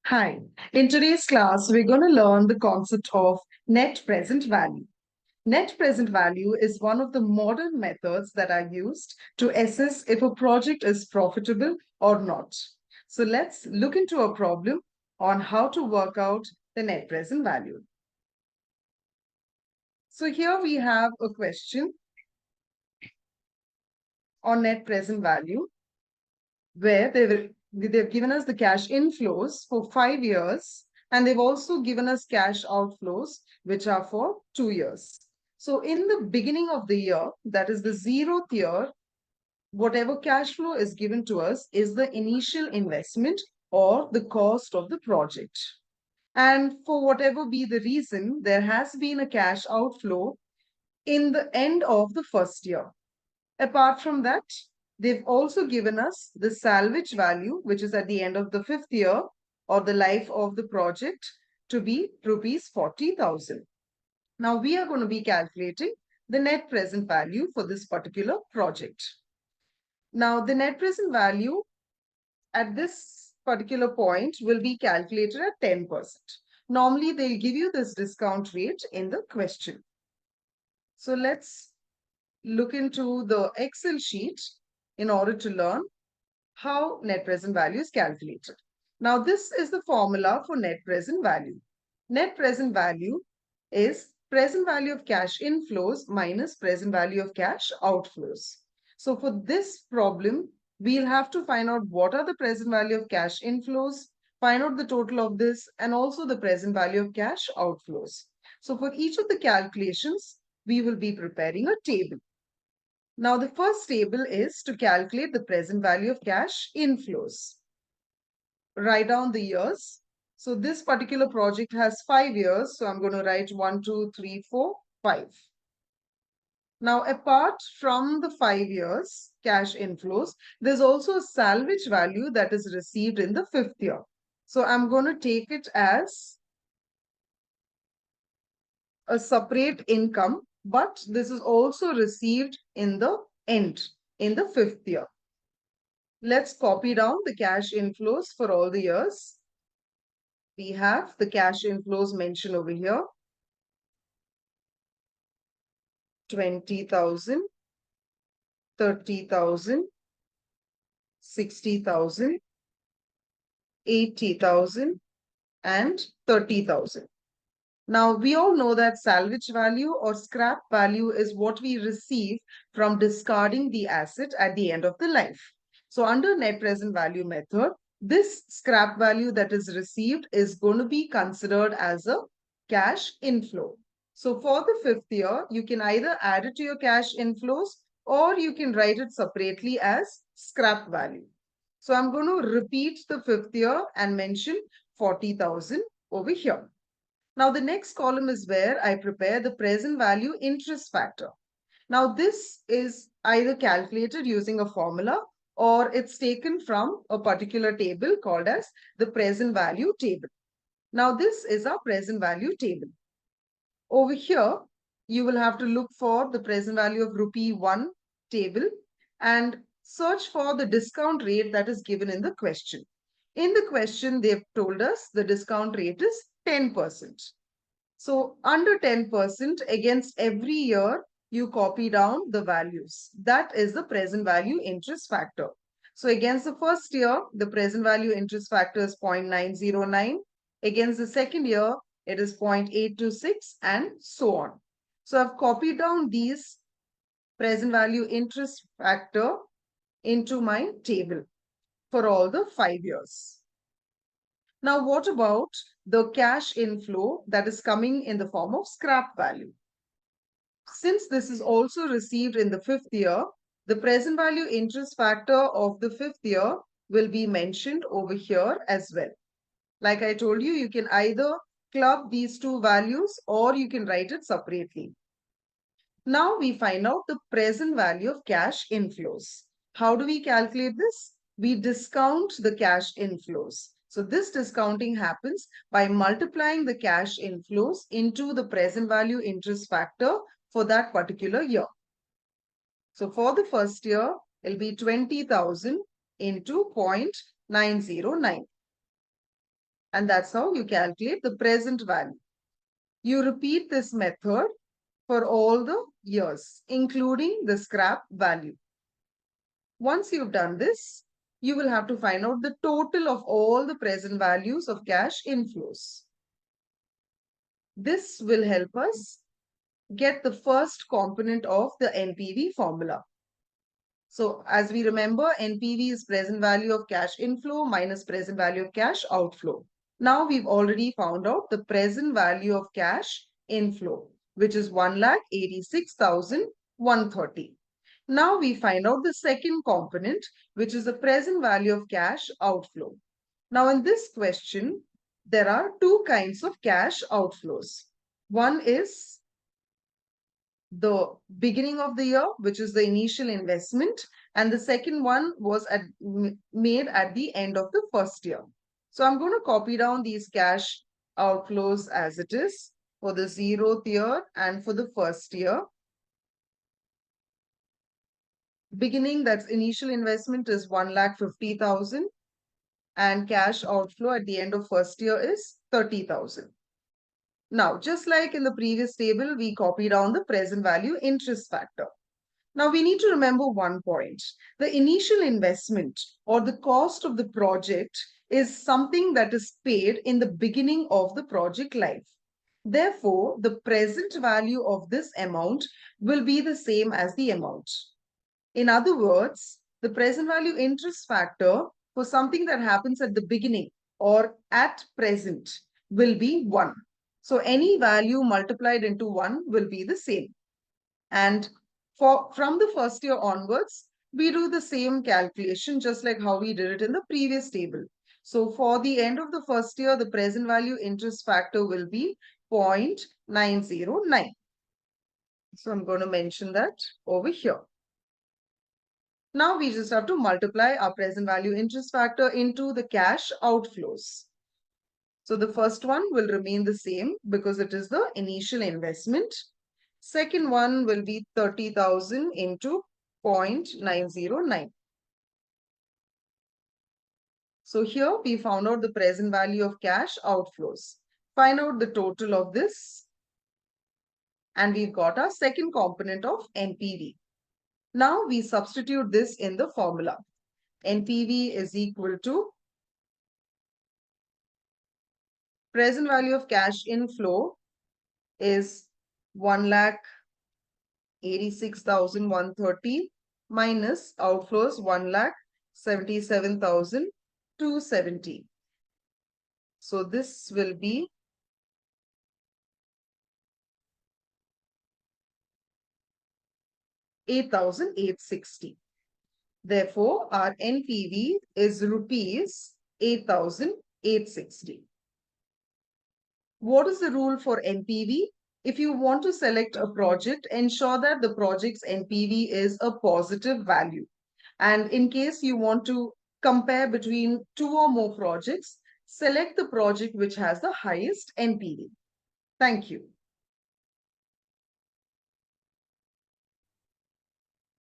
Hi, in today's class, we're going to learn the concept of net present value. Net present value is one of the modern methods that are used to assess if a project is profitable or not. So let's look into a problem on how to work out the net present value. So here we have a question on net present value where they've given us the cash inflows for 5 years, and they've also given us cash outflows, which are for 2 years. So in the beginning of the year, that is the 0th year, whatever cash flow is given to us is the initial investment or the cost of the project. And for whatever be the reason, there has been a cash outflow in the end of the first year. Apart from that, they've also given us the salvage value, which is at the end of the 5th year or the life of the project, to be rupees 40,000. Now we are going to be calculating the net present value for this particular project. Now the net present value at this particular point will be calculated at 10%. Normally they'll give you this discount rate in the question. So let's look into the Excel sheet in order to learn how net present value is calculated. Now, this is the formula for net present value. Net present value is present value of cash inflows minus present value of cash outflows. So for this problem, we'll have to find out what are the present value of cash inflows, find out the total of this, and also the present value of cash outflows. So for each of the calculations, we will be preparing a table. Now, the first table is to calculate the present value of cash inflows. Write down the years. So this particular project has 5 years. So I'm going to write 1, 2, 3, 4, 5. Now, apart from the 5 years cash inflows, there's also a salvage value that is received in the 5th year. So I'm going to take it as a separate income, but this is also received in the end, in the 5th year. Let's copy down the cash inflows for all the years. We have the cash inflows mentioned over here. 20,000, 30,000, 60,000, 80,000, and 30,000. Now, we all know that salvage value or scrap value is what we receive from discarding the asset at the end of the life. So under net present value method, this scrap value that is received is going to be considered as a cash inflow. So for the 5th year, you can either add it to your cash inflows or you can write it separately as scrap value. So I'm going to repeat the 5th year and mention 40,000 over here. Now, the next column is where I prepare the present value interest factor. Now, this is either calculated using a formula or it's taken from a particular table called as the present value table. Now, this is our present value table. Over here, you will have to look for the present value of rupee 1 table and search for the discount rate that is given in the question. In the question, they've told us the discount rate is 10%. So under 10% against every year, you copy down the values. That is the present value interest factor. So against the first year, the present value interest factor is 0.909. Against the second year, it is 0.826 and so on. So I've copied down these present value interest factor into my table for all the 5 years. Now, what about the cash inflow that is coming in the form of scrap value? Since this is also received in the 5th year, the present value interest factor of the 5th year will be mentioned over here as well. Like I told you, you can either club these two values or you can write it separately. Now we find out the present value of cash inflows. How do we calculate this? We discount the cash inflows. So this discounting happens by multiplying the cash inflows into the present value interest factor for that particular year. So for the first year, it'll be 20,000 into 0.909. And that's how you calculate the present value. You repeat this method for all the years, including the scrap value. Once you've done this, you will have to find out the total of all the present values of cash inflows. This will help us get the first component of the NPV formula. So as we remember, NPV is present value of cash inflow minus present value of cash outflow. Now we've already found out the present value of cash inflow, which is 1,86,130. Now we find out the second component, which is the present value of cash outflow. Now in this question, there are two kinds of cash outflows. One is the beginning of the year, which is the initial investment, and the second one was made at the end of the first year. So I'm going to copy down these cash outflows as it is for the 0th year and for the first year. Beginning, that's initial investment, is 1,50,000, and cash outflow at the end of first year is 30,000. Now, just like in the previous table, we copied down the present value interest factor. Now, we need to remember one point. The initial investment or the cost of the project is something that is paid in the beginning of the project life. Therefore, the present value of this amount will be the same as the amount. In other words, the present value interest factor for something that happens at the beginning or at present will be 1. So any value multiplied into 1 will be the same. And from the first year onwards, we do the same calculation just like how we did it in the previous table. So for the end of the first year, the present value interest factor will be 0.909. So I'm going to mention that over here. Now we just have to multiply our present value interest factor into the cash outflows. So the first one will remain the same because it is the initial investment. Second one will be 30,000 into 0.909. So here we found out the present value of cash outflows. Find out the total of this. And we've got our second component of NPV. Now we substitute this in the formula. NPV is equal to present value of cash inflow is 1,86,130 minus outflows 1,77,270. So this will be 8,860. Therefore, our NPV is rupees 8,860. What is the rule for NPV? If you want to select a project, ensure that the project's NPV is a positive value. And in case you want to compare between two or more projects, select the project which has the highest NPV. Thank you.